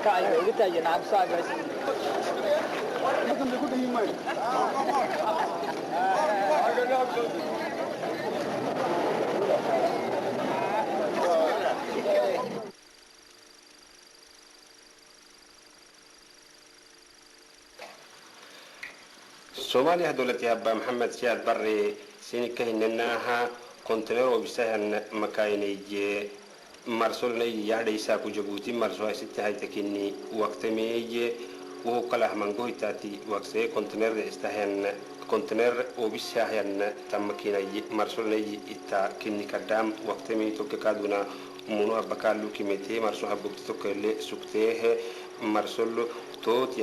كعي وقتها نعم صعب بس Soomaaliya dawladda Abba Maxamed Siyaad Barre sinikahinaha kontener وبسهن مكايني مرسولني يعديسا كجبوتي مرسول ستة هيتكني وقت ميجي وهو كله من جوي تاتي وقت kontener استهن kontener وبسهن تمكيني مرسولني إتا كني كدام وقت ميتو كادونا منو بكالو كميتي مرسول بقتو كله سكته مرسول توت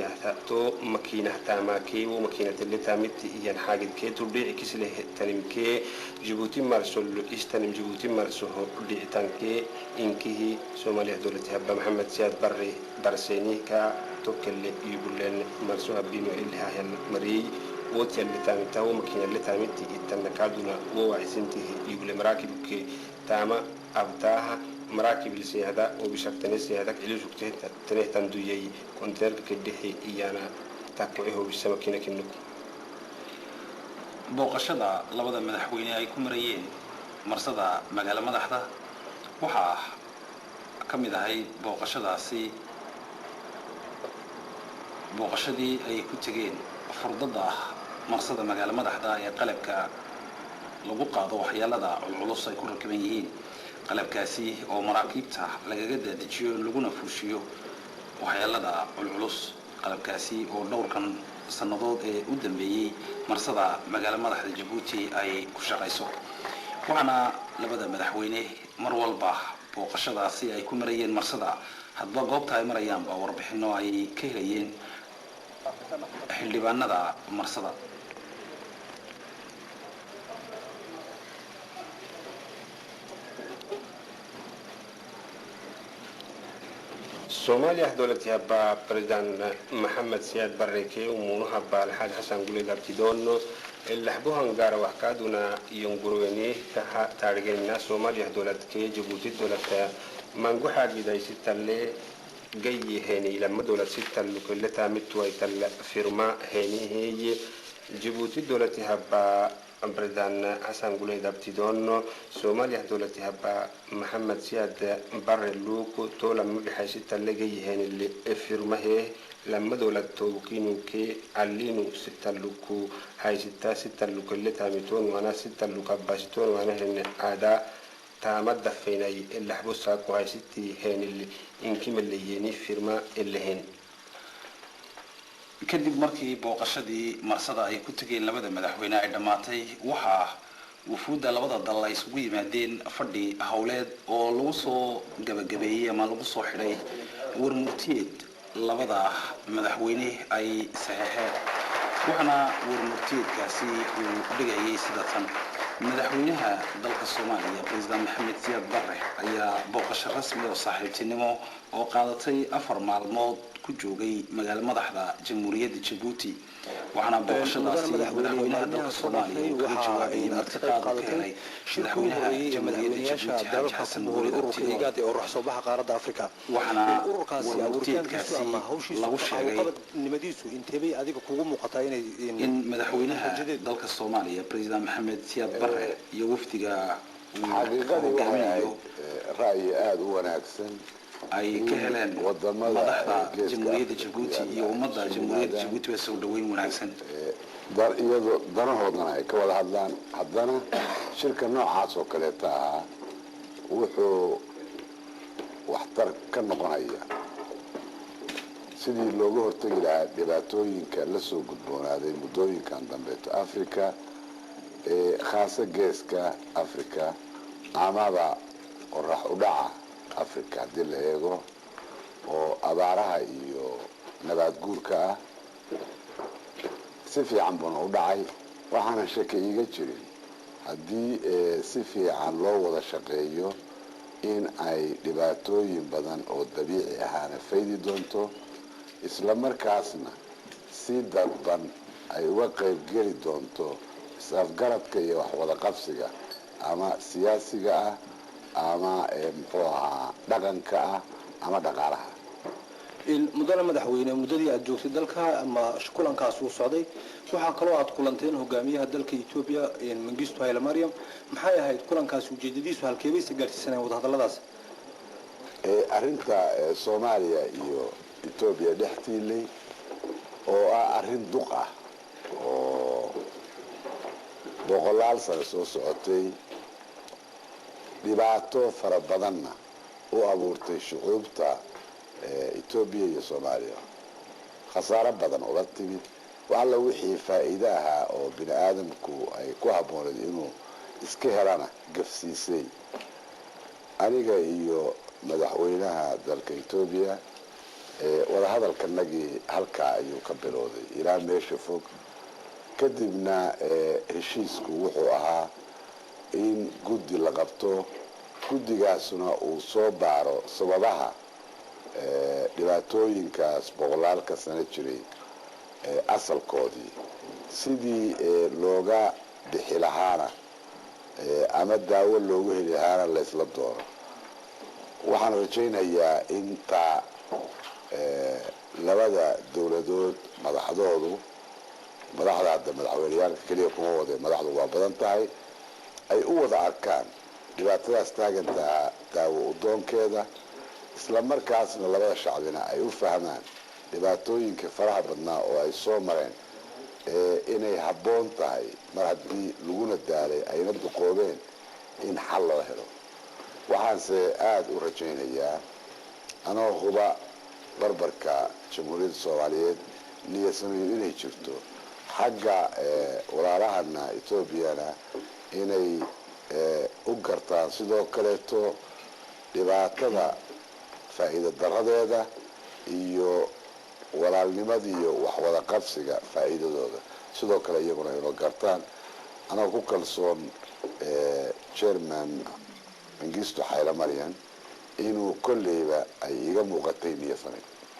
تو ماكينة تاماكي وماكينة اللي تامت ين حاجة كي تبيع كسله تنمكي جيبوتي مرسول استنم جيبوتي مرسول لعتنكي إنكيه سومالي دولة هبة محمد سياد بري برسيني كا توكل يقول لنا مرسول بينو اللي هاي المري وتي اللي تامتها وماكينة اللي تامت التنكادونا وعسنته يقول مراكب كي تاما أبتاها مراكب السيادة وبشكل السيادة اللي شكته تنه تندويي كونتر كده إيانا تقويه بالسمكينة كنكو بوقشدا لبدا مدحويني ay ku marayeen marsada magaala madaxda waxa kamid ahay booqashadii ay ku tageen furdada marsada magaala madaxda ee qalabka lagu qaado waxyaalada culus ay ku rakaban yihiin qalabkaasi oo maraakiibta lagaga daadijiyo laguna fuushiyo waxyaalada culus qalabkaasi oo dhowrkan sanadood ee u dambeeyay marsada magaala madaxda Djibouti ay ku shaqayso waxana labada madaxweyne mar walba booqashadaasi ay ku marayeen marsada hadba goobta ay marayaan ba warbixino ay ka helayeen xildhibaanada marsada Soomaaliya dawladda Abba President Maxamed Siyaad Barre kee umuunaha Baalxad Xasan Gule Gabtidoono اللحبوها نجار وحكادنا ينقروني كها تارجينا سوماليا دولت كي جيبوتي دولت منجو حاجة داي ستة اللي جاي هني لما دولت ستة اللي كلها متوي تل فيرما هني هي جيبوتي دولت هبا بريدان حسن قولي دابتدون سوماليا دولت هبا محمد سياد بر اللوكو طول مبحي ستة اللي جاي هني اللي فيرما هي لما دولت توكينو كي علينو ستة لوكو هاي ستة لوكو اللي تامتون وانا ستة لوكا باشتون وانا هن عادا تامد دفيني اللي حبوساكو هاي ستي هن اللي انكم اللي يني فيرما اللي هن kadib markii booqashadii marsada ay ku tageen labada madaxweyne ay dhamaatay waxa wufuudda labada dal ay isugu yimaadeen fadhi hawleed oo lagu soo gabagabeeyay ama lagu soo xidhay warmurtiyeed labada madaxweyne ay saxeexeen waxana warmurtiyeedkaasi uu dhigayay sida tan madaxweynaha dalka Soomaaliya President Maxamed Siyaad Barre ayaa booqasho rasmi oo saaxiibtinimo oo qaadatay 4 maalmood ku joogay magaala madaxda Jamhuuriyadda Djibouti waxana booqashadaasi madaxweynaha dalka Soomaaliya uu ka jawaabay martiqaad ka helay madaxweynaha Jamhuuriyadda Djibouti Xasan Gule Gabtidoono oo ruux soo baxa qaaradda Afrika waxana ururkaasi awoodtiisa lagu sheegay nimadiisu inteebay adiga kugu muuqata in madaxweynaha dalka Soomaaliya President Maxamed Siyaad Barre iyo wafdiga xaqiiqadii ra'yi aad u wanaagsan ay ka heleen madaxda Jamhuuriyadda Djibouti iyo ummadda Jamhuuriyadda Djibouti way soo dhaweyn wanaagsan iyadoo danahoodana ay ka wada hadlaan haddana shirka noocaas oo kaleeta ah wuxuu waxtar ka noqonaya sidii looga hortagi lahaa dhibaatooyinka la soo gudboonaaday muddooyinkan dambeeto Afrika khaasa geeska Afrika amaba qorax u dhaca Afrika haddii la eego oo abaaraha iyo nabaad guurka ah si fiican buu u dhacay waxaana shaki iga jirin haddii si fiican loo wada shaqeeyo in ay dhibaatooyin badan oo dabiici ahaana faydi doonto isla markaasna si dadban ay uga qayb geli doonto isafgaradka iyo wax wada qabsiga ama siyaasiga ah ama muxuu ahaa dhaqanka ah ama dhaqaalaha mudana madaxweyne muddadii aad joogtay dalka ama kulankaas uu socday waxaa kaloo aad kulanteen hogaamiyaha dalka Ethiopia Mengistu Haile Mariam maxay ahayd kulankaas ujeedadiisu halkeebay gaarsiisaneen wadahadalladaas arrinta Soomaaliya iyo Ethiopia dhextiilay oo arrin duq ah oo boqolaal sano soo socotay dhibaato fara badanna u abuurtay shucuubta Ethiopia iyo Soomaaliya khasaaro badan oo la timid wala wixii faa'iido ahaa oo bini aadamku ay ku haboonayd inuu iska helana gafsiisay aniga iyo madaxweynaha dalka Ethiopia wada hadalkanagii halka ayuu ka bilowday ilaa meesha fog kadibna heshiisku wuxuu ahaa in guddi la qabto guddigaasuna uu soo baaro sababaha dhibaatooyinkaas boqolaalka sano jiray asalkoodii sidii looga bixi lahaana ama daawo loogu heli lahaana la isla doono waxaan rajaynayaa inta labada dowladood madaxda hadda madaxweyneyaalka keliya kuma wade madaxdu waa badan tahay ay u wada arkaan dhibaatadaas taagantaha daawo udoonkeeda isla markaasna labada shacbina ay u fahmaan dhibaatooyinka faraha badnaa oo ay soo mareen inay habboon tahay mar haddii laguna daalay ayna duqoobeen in xal loo helo waxaanse aada u rajaynayaa anoo huba barbarka jamhuuriyadda Soomaaliyeed niyadsameeyo inay jirto xagga walaalahana Ethiopiana inay u gartaan sidoo kaleeto dhibaatada faa'iido daradeeda iyo walaalnimada iyo wax wada qabsiga faa'iidadooda sidoo kale iyaguna inay gartaan anoo ku kalsoon chairman Mengistu Haile Mariam inuu kolleyba ay iga muuqatay niyadsameeyo